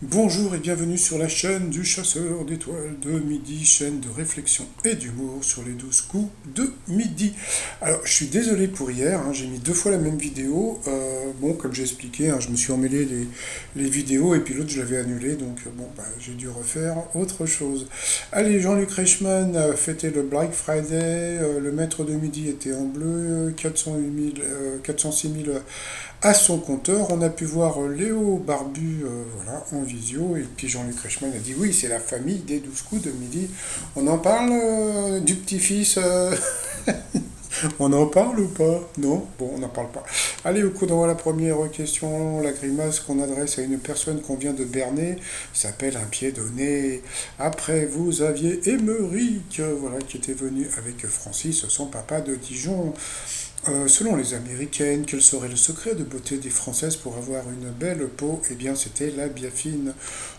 Bonjour et bienvenue sur la chaîne du chasseur d'étoiles de midi, chaîne de réflexion et d'humour sur les 12 coups de midi. Alors, je suis désolé pour hier, j'ai mis deux fois la même vidéo. Bon, comme j'ai expliqué, je me suis emmêlé les vidéos et puis l'autre je l'avais annulé, donc bon, j'ai dû refaire autre chose. Allez, Jean-Luc Reichmann a fêté le Black Friday, le maître de midi était en bleu, 408 000, 406 000 à son compteur. On a pu voir Léo Barbu voilà, en visio. Et puis Jean-Luc Reichmann a dit oui, c'est la famille des 12 coups de midi. On en parle du petit-fils On en parle ou pas? Non? Bon, on n'en parle pas. Allez, au coup d'envoi la première question. La grimace qu'on adresse à une personne qu'on vient de berner s'appelle un pied de nez. Après, vous aviez Émeric, voilà, qui était venu avec Francis, son papa de Dijon. Selon les Américaines, quel serait le secret de beauté des Françaises pour avoir une belle peau? Eh bien, c'était la biafine.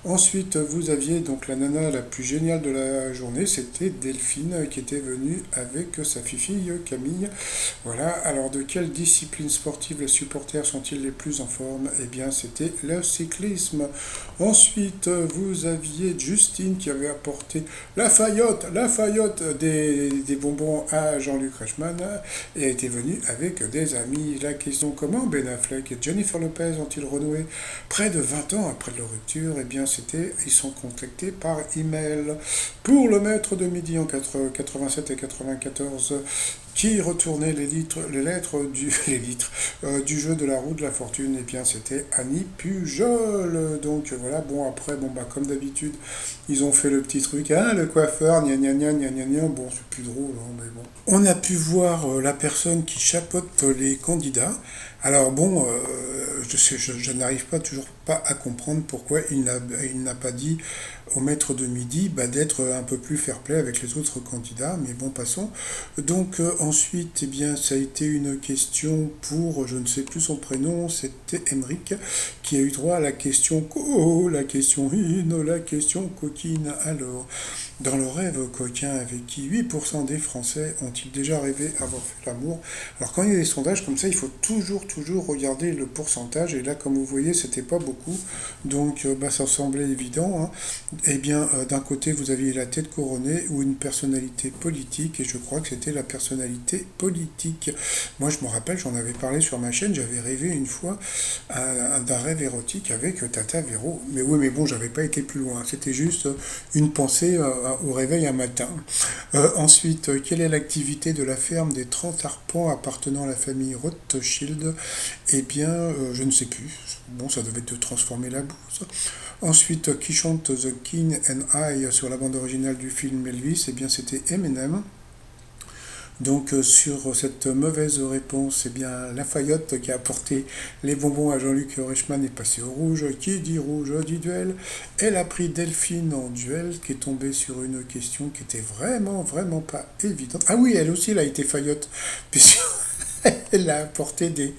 Ensuite, vous aviez donc la nana la plus géniale de la journée, c'était Delphine, qui était venue avec sa fille Camille. Voilà, alors de quelle discipline sportive les supporters sont-ils les plus en forme? Eh bien, c'était le cyclisme. Ensuite, vous aviez Justine qui avait apporté la faillotte des bonbons à Jean-Luc Reichmann et était venue avec des amis. La question: comment Ben Affleck et Jennifer Lopez ont-ils renoué près de 20 ans après leur rupture? Eh bien, ils sont contactés par email. Pour le maître de midi en 87 et 94, qui retournait les lettres du jeu de la roue de la fortune? Eh bien, c'était Annie Pujol. Donc voilà, bon après, comme d'habitude, ils ont fait le petit truc, le coiffeur, gna gna gna gna gna gna. Bon, c'est plus drôle, mais bon. On a pu voir la personne qui chapeaute les candidats. Alors bon, je n'arrive pas toujours pas à comprendre pourquoi il n'a pas dit au maître de midi d'être un peu plus fair-play avec les autres candidats, mais bon, passons. Donc ensuite, eh bien, ça a été une question pour, je ne sais plus son prénom, c'était Emeric, qui a eu droit à la question la question la question coquine. Alors, dans le rêve coquin, avec qui 8% des Français ont-ils déjà rêvé avoir fait l'amour? Alors quand il y a des sondages comme ça, il faut toujours regarder le pourcentage, et là, comme vous voyez, c'était pas beaucoup, donc ça semblait évident, hein. Eh bien, d'un côté, vous aviez la tête couronnée ou une personnalité politique, et je crois que c'était la personnalité politique. Moi, je me rappelle, j'en avais parlé sur ma chaîne, j'avais rêvé une fois d'un rêve érotique avec Tata Véro. Mais oui, mais bon, j'avais pas été plus loin. C'était juste une pensée au réveil un matin. Ensuite, quelle est l'activité de la ferme des 30 arpents appartenant à la famille Rothschild? Eh bien, je ne sais plus. Bon, ça devait te transformer la bourse. Ensuite, qui chante The King and I sur la bande originale du film Elvis? Eh bien, c'était Eminem. Donc sur cette mauvaise réponse, eh bien Lafayette qui a apporté les bonbons à Jean-Luc Reichmann est passé au rouge. Qui dit rouge dit duel. Elle a pris Delphine en duel, qui est tombée sur une question qui était vraiment pas évidente. Ah oui, elle aussi elle a été Fayotte, puisque elle a apporté des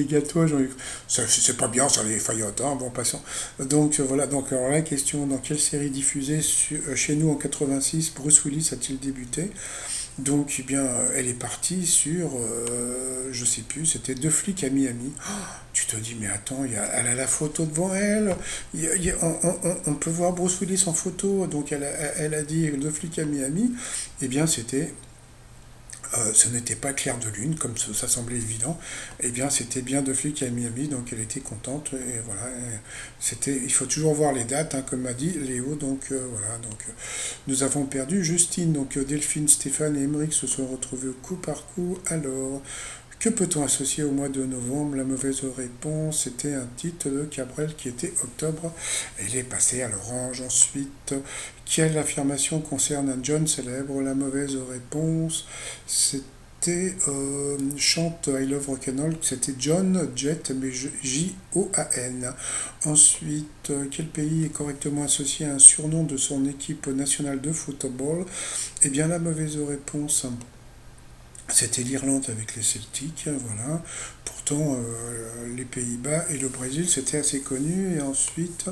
gâteaux à Jean-Luc. C'est pas bien ça les Fayottes, hein. Bon, passons. Donc voilà, donc alors la question: dans quelle série diffusée chez nous en 86 Bruce Willis a-t-il débuté? Donc, eh bien, elle est partie sur, je sais plus, c'était deux flics à Miami. Oh, tu te dis, mais attends, elle a la photo devant elle. On peut voir Bruce Willis en photo. Donc, elle a dit deux flics à Miami. Eh bien, ce n'était pas Claire de Lune, comme ça semblait évident. Eh bien, c'était bien deux flics à Miami, donc elle était contente. Et voilà, il faut toujours voir les dates, hein, comme m'a dit Léo. Donc voilà, donc nous avons perdu Justine. Donc Delphine, Stéphane et Émeric se sont retrouvés au coup par coup. Alors, que peut-on associer au mois de novembre? La mauvaise réponse, c'était un titre de Cabrel qui était octobre. Il est passé à l'orange. Ensuite, quelle affirmation concerne un John célèbre? La mauvaise réponse, c'était chante I Love Rock'n'Roll, c'était John Jett, mais J-O-A-N. Ensuite, quel pays est correctement associé à un surnom de son équipe nationale de football? Eh bien, la mauvaise réponse, C'était l'Irlande avec les Celtiques, voilà. Pourtant, les Pays-Bas et le Brésil, c'était assez connu. Et ensuite,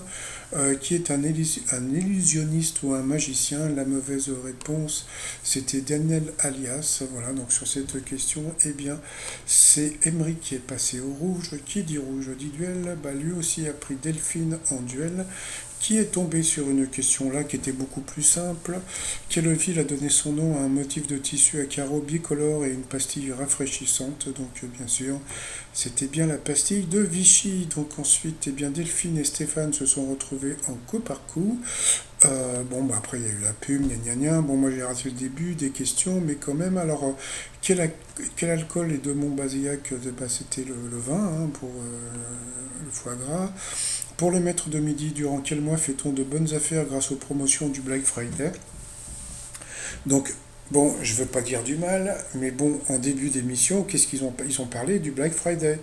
qui est un illusionniste ou un magicien? La mauvaise réponse, c'était Daniel Alias. Voilà, donc sur cette question, eh bien, c'est Emery qui est passé au rouge. Qui dit rouge dit duel. Bah, lui aussi a pris Delphine en duel, qui est tombé sur une question là qui était beaucoup plus simple. Quelle ville a donné son nom à un motif de tissu à carreaux bicolore et une pastille rafraîchissante? Donc bien sûr, c'était bien la pastille de Vichy. Donc ensuite, eh bien, Delphine et Stéphane se sont retrouvés en coup par coup. Bon, bah après, il y a eu la pub, gna gna gna. Bon, moi, j'ai raté le début des questions, mais quand même, alors, quel alcool est de Montbazillac? Bah, c'était le vin, hein, pour le foie gras. Pour le maître de midi, durant quel mois fait-on de bonnes affaires grâce aux promotions du Black Friday? Donc, bon, je ne veux pas dire du mal, mais bon, en début d'émission, qu'est-ce qu'ils ont, ils ont parlé du Black Friday.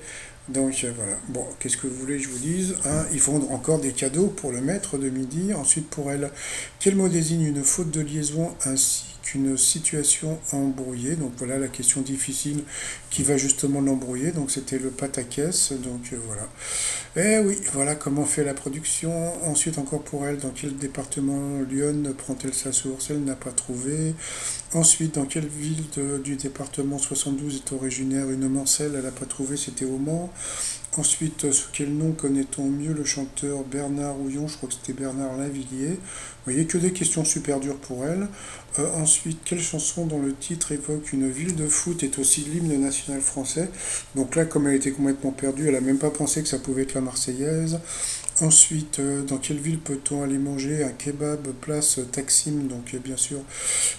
Donc voilà, bon, qu'est-ce que vous voulez que je vous dise, hein? Ils font encore des cadeaux pour le maître de midi. Ensuite, pour elle, quel mot désigne une faute de liaison ainsi qu'une situation embrouillée? Donc voilà la question difficile qui va justement l'embrouiller. Donc c'était le pataquès, donc voilà. Eh oui, voilà comment fait la production. Ensuite, encore pour elle, dans quel département Lyon prend-elle sa source? Elle n'a pas trouvé. Ensuite, dans quelle ville du département 72 est originaire une Mancelle? Elle n'a pas trouvé, c'était au Mans. Ensuite, sous quel nom connaît-on mieux le chanteur Bernard Houillon? Je crois que c'était Bernard Lavillier. Vous voyez que des questions super dures pour elle. Ensuite, quelle chanson dont le titre évoque une ville de foot est aussi l'hymne national français? Donc là, comme elle était complètement perdue, elle n'a même pas pensé que ça pouvait être la Marseillaise. Ensuite, dans quelle ville peut-on aller manger un kebab place Taksim? Donc bien sûr,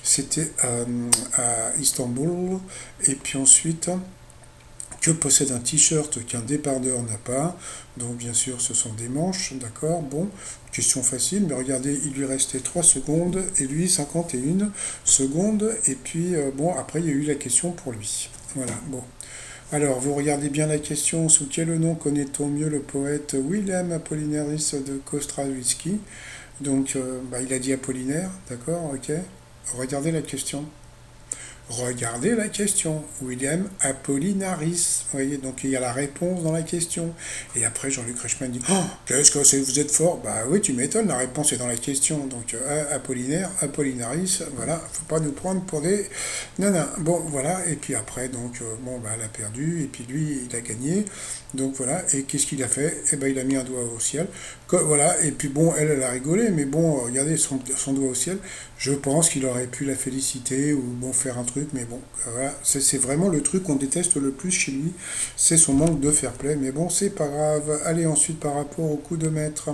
c'était à Istanbul. Et puis ensuite, que possède un t-shirt qu'un débardeur n'a pas? Donc bien sûr, ce sont des manches, d'accord? Bon, question facile, mais regardez, il lui restait 3 secondes et lui 51 secondes. Et puis, bon, après, il y a eu la question pour lui. Voilà, bon. Alors, vous regardez bien la question. Sous quel nom connaît-on mieux le poète William Apollinaris de Kostrowski? Donc, bah, il a dit Apollinaire, d'accord, ok. Regardez la question. Regardez la question. William Apollinaris. Vous voyez, donc il y a la réponse dans la question. Et après, Jean-Luc Reichmann dit oh, qu'est-ce que c'est, vous êtes fort? Bah oui, tu m'étonnes, la réponse est dans la question. Donc, Apollinaire, Apollinaris, voilà, faut pas nous prendre pour des. Non, non, bon, voilà. Et puis après, donc, bon, bah, elle a perdu. Et puis lui, il a gagné. Donc voilà. Et qu'est-ce qu'il a fait? Eh ben, il a mis un doigt au ciel. Voilà. Et puis bon, elle a rigolé. Mais bon, regardez son doigt au ciel. Je pense qu'il aurait pu la féliciter ou bon faire un truc, mais bon, voilà, c'est vraiment le truc qu'on déteste le plus chez lui, c'est son manque de fair play, mais bon, c'est pas grave. Allez, ensuite, par rapport au coup de maître,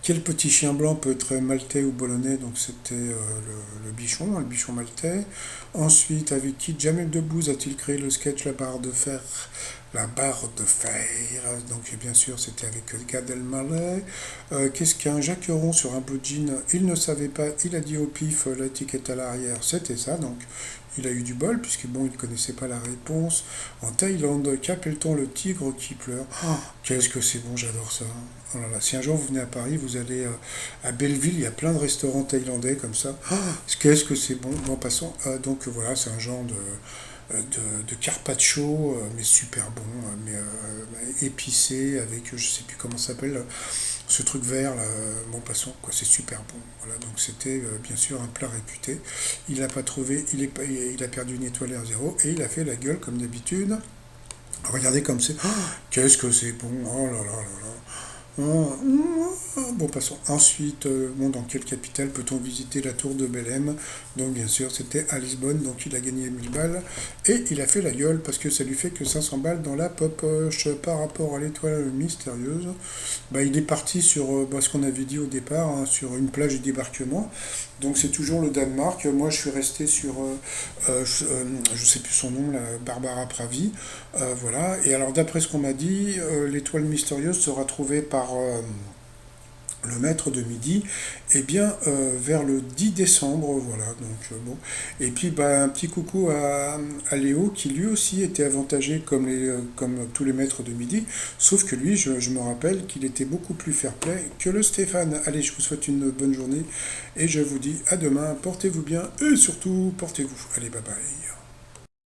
quel petit chien blanc peut être maltais ou bolonais? Donc c'était le bichon, hein, le bichon maltais. Ensuite, avec qui Jamel Debbouze a-t-il créé le sketch La barre de fer? La barre de fer. Donc bien sûr, c'était avec Gad Elmaleh. Qu'est-ce qu'un jacqueron sur un blue jean? Il ne savait pas, il a dit au pif, l'étiquette à l'arrière, c'était ça. Donc il a eu du bol, puisque bon, il ne connaissait pas la réponse. En Thaïlande, qu'appelle-t-on le tigre qui pleure? Oh, qu'est-ce que c'est bon, j'adore ça. Oh là là. Si un jour vous venez à Paris, vous allez à Belleville, il y a plein de restaurants thaïlandais comme ça. Oh, qu'est-ce que c'est bon. Bon, passons. Donc voilà, c'est un genre de carpaccio, mais super bon, épicé, avec, je sais plus comment ça s'appelle, ce truc vert, là, bon, passons, quoi, c'est super bon. Voilà, donc c'était bien sûr un plat réputé. Il n'a pas trouvé, il a perdu une étoile à zéro, et il a fait la gueule comme d'habitude. Regardez comme c'est. Oh, qu'est-ce que c'est bon, oh là là là là. Bon, passons. Ensuite, bon, dans quelle capitale peut-on visiter la tour de Belém? Donc, bien sûr, c'était à Lisbonne. Donc, il a gagné 1000 balles. Et il a fait la gueule parce que ça lui fait que 500 balles dans la poche. Par rapport à l'étoile mystérieuse, bah, il est parti sur ce qu'on avait dit au départ, hein, sur une plage de débarquement. Donc, c'est toujours le Danemark. Moi, je suis resté sur, je sais plus son nom, la Barbara Pravi. Voilà. Et alors, d'après ce qu'on m'a dit, l'étoile mystérieuse sera trouvée par le maître de midi, eh bien, vers le 10 décembre, voilà, donc bon. Et puis, bah, un petit coucou à Léo, qui lui aussi était avantagé comme tous les maîtres de midi, sauf que lui, je me rappelle qu'il était beaucoup plus fair-play que le Stéphane. Allez, je vous souhaite une bonne journée, et je vous dis à demain, portez-vous bien, et surtout, portez-vous. Allez, bye bye.